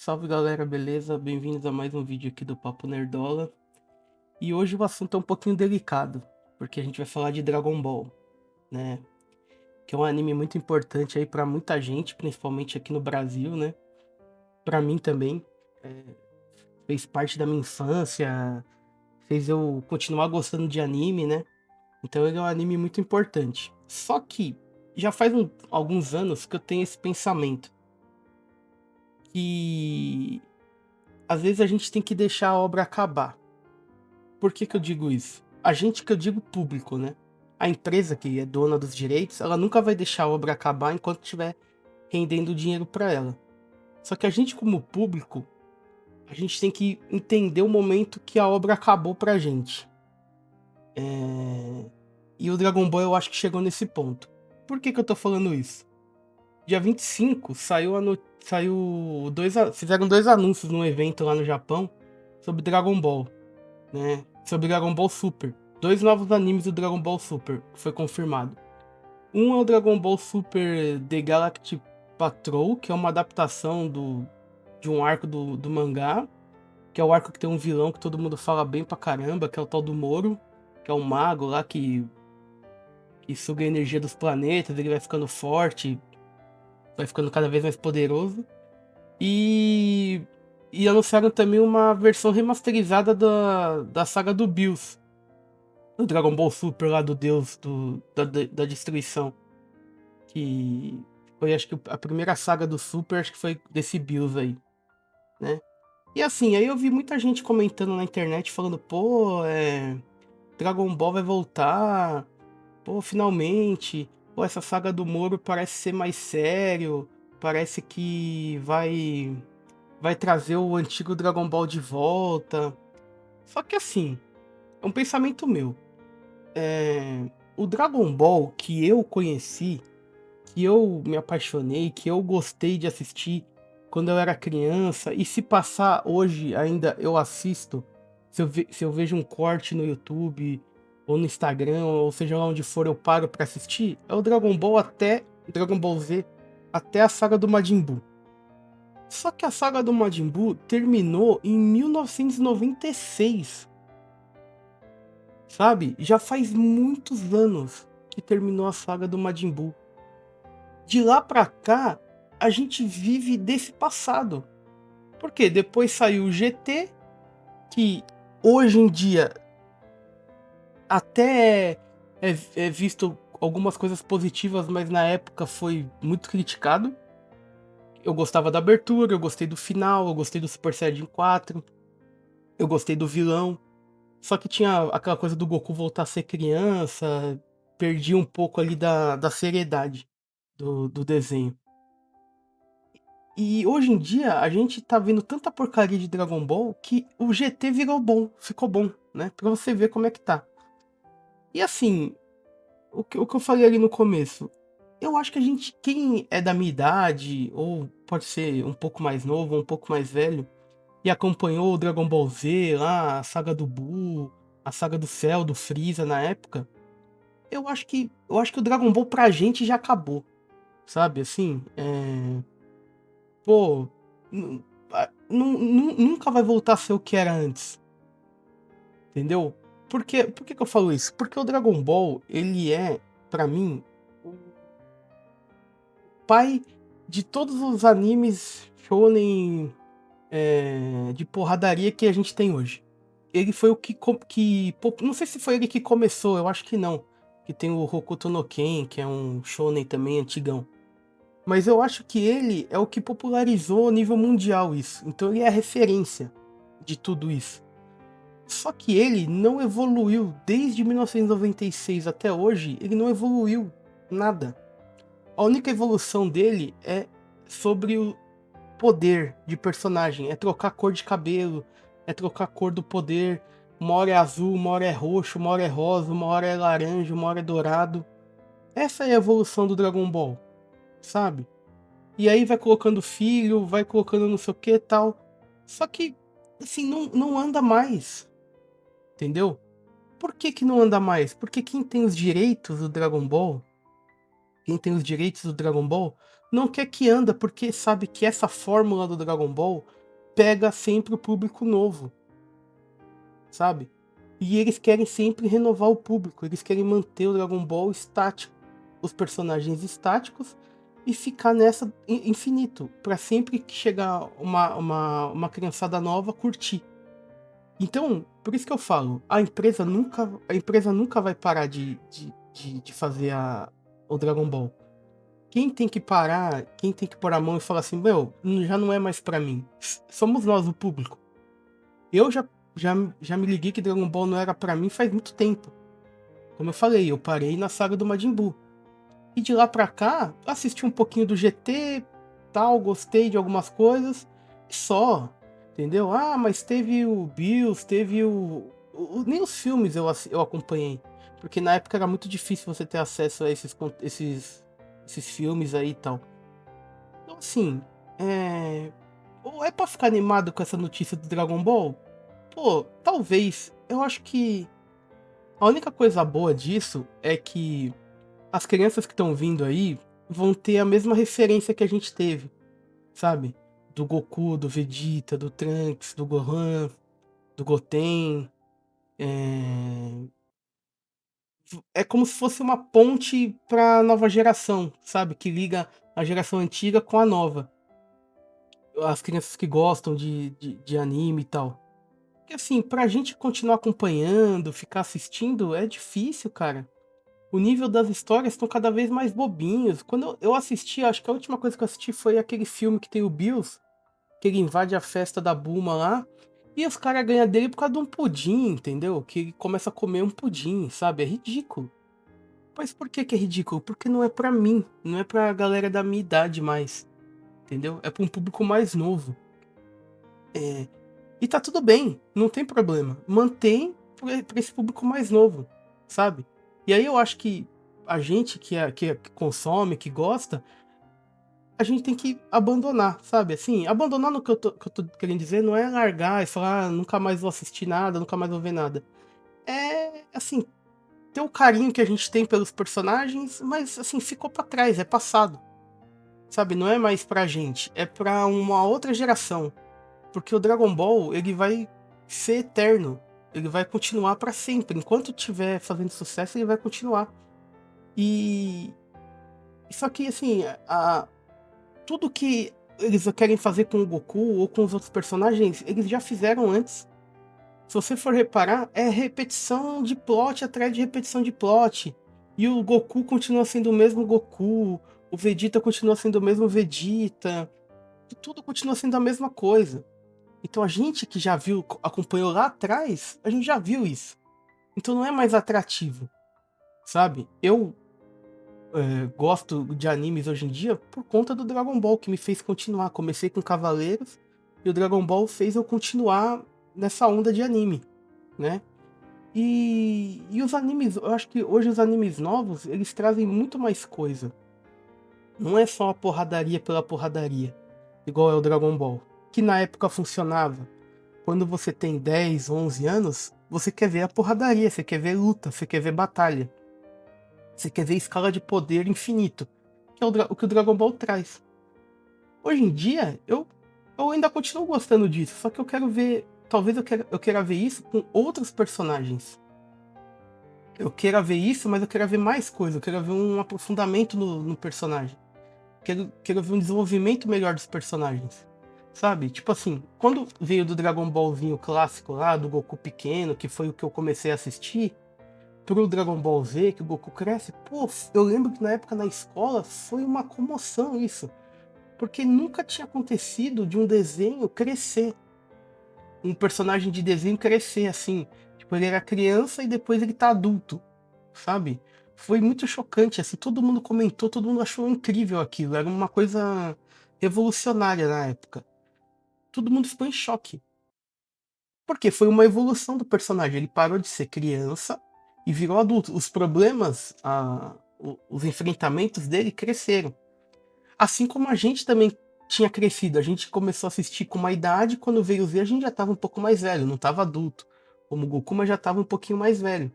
Salve galera, beleza? Bem-vindos a mais um vídeo aqui do Papo Nerdola. E hoje o assunto é um pouquinho delicado, porque a gente vai falar de Dragon Ball, né? Que é um anime muito importante aí pra muita gente, principalmente aqui no Brasil, né? Pra mim também. é, Fez parte da minha infância, fez eu continuar gostando de anime, né? Então ele é um anime muito importante. Só que já faz alguns anos que eu tenho esse pensamento que às vezes a gente tem que deixar a obra acabar. Por que que eu digo isso? A gente, que eu digo público, né? A empresa que é dona dos direitos, ela nunca vai deixar a obra acabar enquanto estiver rendendo dinheiro para ela. Só que a gente, como público, a gente tem que entender o momento que a obra acabou pra gente. E o Dragon Ball eu acho que chegou nesse ponto. Por que que eu tô falando isso? Dia 25 fizeram dois anúncios num evento lá no Japão sobre Dragon Ball, né? Sobre Dragon Ball Super. Dois novos animes do Dragon Ball Super, que foi confirmado. Um é o Dragon Ball Super The Galactic Patrol, que é uma adaptação de um arco do mangá, que é o arco que tem um vilão que todo mundo fala bem pra caramba, que é o tal do Moro, que é um mago lá que suga a energia dos planetas, ele vai ficando forte, vai ficando cada vez mais poderoso. E, e anunciaram também uma versão remasterizada da saga do Bills, do Dragon Ball Super lá do Deus da destruição. Que foi, acho que a primeira saga do Super, acho que foi desse Bills aí, né? E assim, aí eu vi muita gente comentando na internet falando, pô, Dragon Ball vai voltar, pô, finalmente, pô, essa saga do Moro parece ser mais sério, parece que vai trazer o antigo Dragon Ball de volta. Só que assim, é um pensamento meu. O Dragon Ball que eu conheci, que eu me apaixonei, que eu gostei de assistir quando eu era criança, e se passar hoje ainda eu assisto, se eu vejo um corte no YouTube, ou no Instagram, ou seja lá onde for, eu paro pra assistir, é o Dragon Ball Z, até a saga do Majin Buu. Só que a saga do Majin Buu terminou em 1996, sabe? Já faz muitos anos que terminou a saga do Majin Buu. De lá pra cá, a gente vive desse passado. Porque depois saiu o GT, que hoje em dia até é visto algumas coisas positivas, mas na época foi muito criticado. Eu gostava da abertura, eu gostei do final, eu gostei do Super Saiyajin 4, eu gostei do vilão. Só que tinha aquela coisa do Goku voltar a ser criança, perdi um pouco ali da seriedade do desenho. E hoje em dia a gente tá vendo tanta porcaria de Dragon Ball que o GT virou bom, ficou bom, né? Pra você ver como é que tá. E assim, o que eu falei ali no começo, eu acho que a gente, quem é da minha idade, ou pode ser um pouco mais novo, um pouco mais velho, e acompanhou o Dragon Ball Z lá, a saga do Buu, a saga do Cell, do Freeza na época, eu acho que o Dragon Ball pra gente já acabou, sabe? Assim, pô, nunca vai voltar a ser o que era antes, entendeu? Por que que eu falo isso? Porque o Dragon Ball, ele é, pra mim, o pai de todos os animes shonen de porradaria que a gente tem hoje. Ele foi o não sei se foi ele que começou, eu acho que não. Que tem o Hokuto no Ken, que é um shonen também antigão. Mas eu acho que ele é o que popularizou a nível mundial isso. Então ele é a referência de tudo isso. Só que ele não evoluiu desde 1996 até hoje, ele não evoluiu nada. A única evolução dele é sobre o poder de personagem, é trocar cor de cabelo, é trocar a cor do poder. Uma hora é azul, uma hora é roxo, uma hora é rosa, uma hora é laranja, uma hora é dourado. Essa é a evolução do Dragon Ball, sabe? E aí vai colocando filho, vai colocando não sei o que e tal. Só que, assim, não anda mais, entendeu? Por que que não anda mais? Porque quem tem os direitos do Dragon Ball, quem tem os direitos do Dragon Ball, não quer que anda porque sabe que essa fórmula do Dragon Ball pega sempre o público novo, sabe? E eles querem sempre renovar o público, eles querem manter o Dragon Ball estático, os personagens estáticos, e ficar nessa infinito, pra sempre que chegar uma criançada nova curtir. Então, por isso que eu falo, a empresa nunca vai parar de fazer o Dragon Ball. Quem tem que parar, quem tem que pôr a mão e falar assim, meu, já não é mais pra mim. Somos nós, o público. Eu já me liguei que Dragon Ball não era pra mim faz muito tempo. Como eu falei, eu parei na saga do Majin Buu. E de lá pra cá, assisti um pouquinho do GT, tal, gostei de algumas coisas, e só, entendeu? Ah, mas teve o Bills, teve nem os filmes eu acompanhei, porque na época era muito difícil você ter acesso a esses filmes aí e tal. Então assim, ou é pra ficar animado com essa notícia do Dragon Ball? Pô, talvez. Eu acho que a única coisa boa disso é que as crianças que estão vindo aí vão ter a mesma referência que a gente teve, sabe? Do Goku, do Vegeta, do Trunks, do Gohan, do Goten. É como se fosse uma ponte pra nova geração, sabe? Que liga a geração antiga com a nova. As crianças que gostam de anime e tal. Porque assim, pra gente continuar acompanhando, ficar assistindo, é difícil, cara. O nível das histórias estão cada vez mais bobinhos. Quando eu assisti, acho que a última coisa que eu assisti foi aquele filme que tem o Bills, que ele invade a festa da Bulma lá, e os caras ganham dele por causa de um pudim, entendeu? Que ele começa a comer um pudim, sabe? É ridículo. Mas por que que é ridículo? Porque não é pra mim, não é pra galera da minha idade mais, entendeu? É pra um público mais novo. E tá tudo bem, não tem problema. Mantém pra esse público mais novo, sabe? E aí eu acho que a gente que consome, que gosta, a gente tem que abandonar, sabe? Assim, abandonar no que eu tô querendo dizer não é largar e falar, ah, nunca mais vou assistir nada, nunca mais vou ver nada. É, assim, ter o carinho que a gente tem pelos personagens, mas, assim, ficou pra trás, é passado, sabe? Não é mais pra gente, é pra uma outra geração. Porque o Dragon Ball, ele vai ser eterno. Ele vai continuar pra sempre. Enquanto tiver fazendo sucesso, ele vai continuar. E só que assim, tudo que eles querem fazer com o Goku ou com os outros personagens, eles já fizeram antes. Se você for reparar, é repetição de plot atrás de repetição de plot. E o Goku continua sendo o mesmo Goku, o Vegeta continua sendo o mesmo Vegeta, e tudo continua sendo a mesma coisa. Então a gente que já viu, acompanhou lá atrás, a gente já viu isso. Então não é mais atrativo, sabe? Eu gosto de animes hoje em dia por conta do Dragon Ball, que me fez continuar. Comecei com Cavaleiros e o Dragon Ball fez eu continuar nessa onda de anime, né? E os animes, eu acho que hoje os animes novos, eles trazem muito mais coisa. Não é só a porradaria pela porradaria, igual é o Dragon Ball, que na época funcionava. Quando você tem 10, 11 anos, você quer ver a porradaria, você quer ver luta, você quer ver batalha. Você quer ver escala de poder infinito, que é o que o Dragon Ball traz. Hoje em dia, eu ainda continuo gostando disso, só que eu quero ver. Talvez eu queira ver isso com outros personagens. Eu queira ver isso, mas eu quero ver mais coisa, eu quero ver um aprofundamento no personagem. Quero ver um desenvolvimento melhor dos personagens. Sabe? Tipo assim, quando veio do Dragon Ballzinho clássico lá, do Goku pequeno, que foi o que eu comecei a assistir, pro Dragon Ball Z, que o Goku cresce, pô, eu lembro que na época na escola foi uma comoção isso. Porque nunca tinha acontecido de um desenho crescer. Um personagem de desenho crescer assim. Tipo, ele era criança e depois ele tá adulto, sabe? Foi muito chocante, assim, todo mundo comentou, todo mundo achou incrível aquilo. Era uma coisa revolucionária na época. Todo mundo ficou em choque. Porque foi uma evolução do personagem. Ele parou de ser criança e virou adulto. Os problemas, os enfrentamentos dele cresceram. Assim como a gente também tinha crescido. A gente começou a assistir com uma idade, quando veio ver, a gente já estava um pouco mais velho, não estava adulto. Como o Goku, mas já estava um pouquinho mais velho.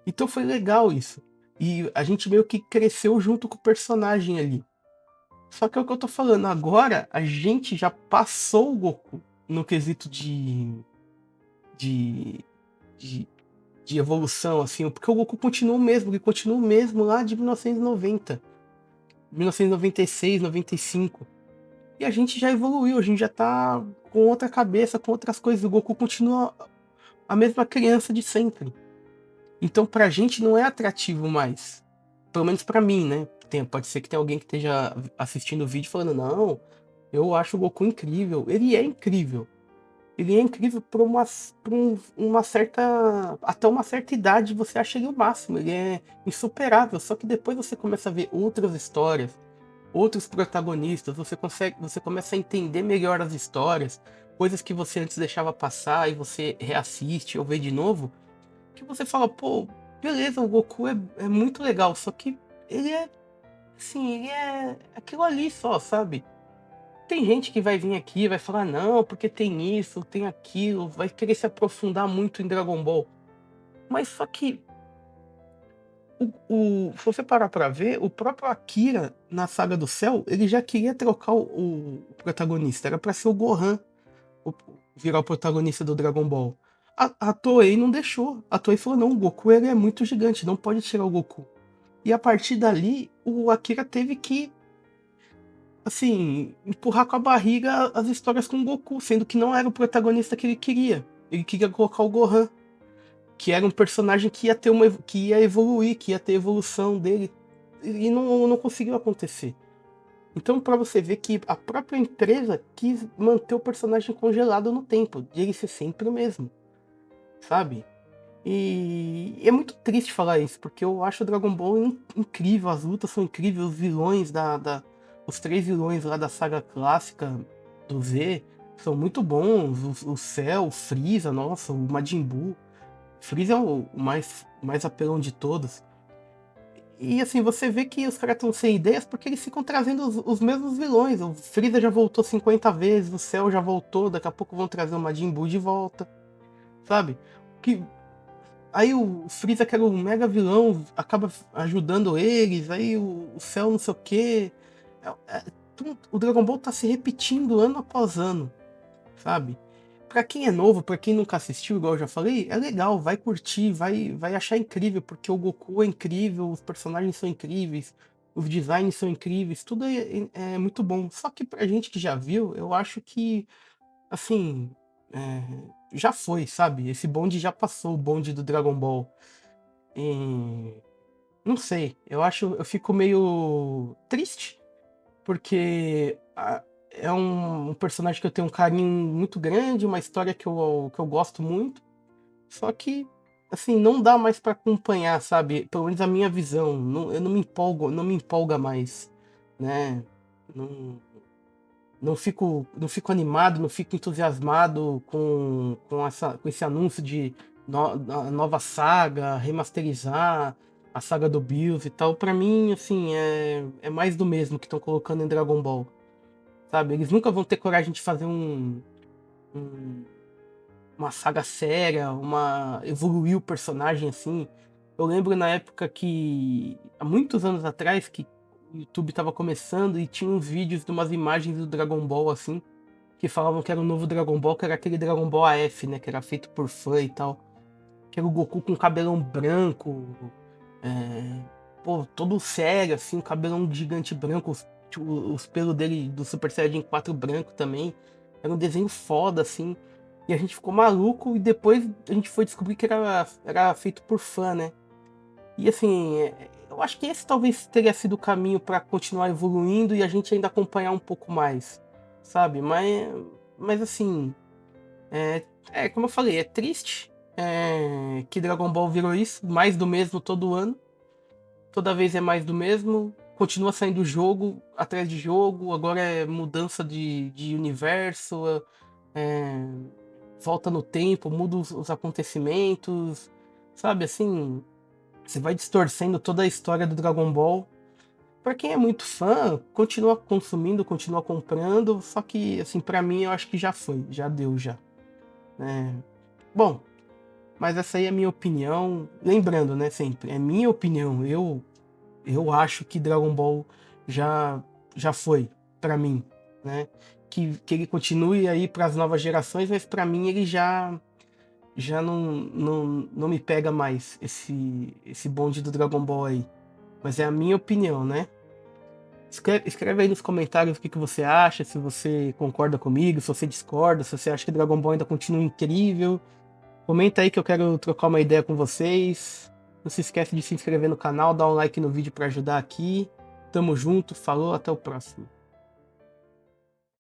Então foi legal isso. E a gente meio que cresceu junto com o personagem ali. Só que é o que eu tô falando, agora a gente já passou o Goku. no quesito de, de, de evolução, assim, porque o Goku continua o mesmo, ele continua o mesmo lá de 1990, 1996, 95. E a gente já evoluiu, a gente já tá com outra cabeça, com outras coisas. O Goku continua a mesma criança de sempre. Então pra gente não é atrativo mais. Pelo menos pra mim, né? Pode ser que tenha alguém que esteja assistindo o vídeo falando, não, eu acho o Goku incrível. Ele é incrível. Ele é incrível uma certa. Até uma certa idade você acha ele o máximo. Ele é insuperável. Só que depois você começa a ver outras histórias, outros protagonistas, você começa a entender melhor as histórias, coisas que você antes deixava passar e você reassiste ou vê de novo, que você fala, pô, beleza, o Goku é muito legal, só que ele é, assim, ele é aquilo ali só, sabe? Tem gente que vai vir aqui e vai falar, não, porque tem isso, tem aquilo, vai querer se aprofundar muito em Dragon Ball. Mas só que, se você parar pra ver, o próprio Akira, na Saga do Céu, ele já queria trocar o protagonista. Era pra ser o Gohan o- virar o protagonista do Dragon Ball. A Toei não deixou. A Toei falou, não, o Goku ele é muito gigante, não pode tirar o Goku. E a partir dali, o Akira teve que, assim, empurrar com a barriga as histórias com o Goku, sendo que não era o protagonista que ele queria. Ele queria colocar o Gohan, que era um personagem que ia ter que ia evoluir, que ia ter evolução dele, e não conseguiu acontecer. Então, pra você ver que a própria empresa quis manter o personagem congelado no tempo, de ele ser sempre o mesmo, sabe? E é muito triste falar isso, porque eu acho o Dragon Ball incrível, as lutas são incríveis, os vilões os 3 vilões lá da saga clássica do Z são muito bons, o Cell, o Freeza, nossa, o Majin Buu. Freeza é o mais apelão de todos. E assim, você vê que os caras estão sem ideias porque eles ficam trazendo os mesmos vilões. O Freeza já voltou 50 vezes, o Cell já voltou, daqui a pouco vão trazer o Majin Buu de volta, sabe? Que, aí o Freeza, que era o mega vilão, acaba ajudando eles, aí o Cell não sei o quê. O Dragon Ball tá se repetindo ano após ano, sabe? Pra quem é novo, pra quem nunca assistiu, igual eu já falei, é legal, vai curtir, vai achar incrível, porque o Goku é incrível, os personagens são incríveis, os designs são incríveis, tudo é muito bom. Só que pra gente que já viu, eu acho que, assim, é, já foi, sabe? Esse bonde já passou, o bonde do Dragon Ball. E, não sei, eu fico meio triste porque é um personagem que eu tenho um carinho muito grande, uma história que eu gosto muito, só que, assim, não dá mais pra acompanhar, sabe? Pelo menos a minha visão, eu não me empolgo, não me empolga mais, né? Não, não fico animado, não fico entusiasmado com esse anúncio de a nova saga, remasterizar a saga do Bills e tal. Pra mim, assim, é mais do mesmo que estão colocando em Dragon Ball, sabe? Eles nunca vão ter coragem de fazer um- uma saga séria, evoluir o personagem assim. Eu lembro na época que, há muitos anos atrás, que o YouTube tava começando e tinha uns vídeos de umas imagens do Dragon Ball assim, que falavam que era o novo Dragon Ball, que era aquele Dragon Ball AF, né? Que era feito por fã e tal. Que era o Goku com cabelão branco, é, pô, todo sério, assim, um cabelão gigante branco, os pelos dele do Super Saiyajin 4 branco também. Era um desenho foda, assim. E a gente ficou maluco e depois a gente foi descobrir que era feito por fã, né? E assim, eu acho que esse talvez teria sido o caminho para continuar evoluindo e a gente ainda acompanhar um pouco mais, sabe? Mas assim, como eu falei, é triste que Dragon Ball virou isso, mais do mesmo todo ano. Toda vez é mais do mesmo. Continua saindo jogo atrás de jogo. Agora é mudança de universo. é, Volta no tempo, muda os acontecimentos. Sabe assim? Você vai distorcendo toda a história do Dragon Ball. Pra quem é muito fã, continua consumindo, continua comprando. Só que, assim, pra mim eu acho que já foi. Já deu, já. É, bom, mas essa aí é a minha opinião. Lembrando, né, sempre, é minha opinião. Eu acho que Dragon Ball já já foi pra mim, né? que ele continue aí para as novas gerações, mas para mim ele já não me pega mais esse bonde do Dragon Ball aí. Mas é a minha opinião, né? Escreve aí nos comentários o que você acha, se você concorda comigo, se você discorda, se você acha que Dragon Ball ainda continua incrível. Comenta aí que eu quero trocar uma ideia com vocês. Não se esquece de se inscrever no canal, dar um like no vídeo para ajudar aqui. Tamo junto, falou, até o próximo.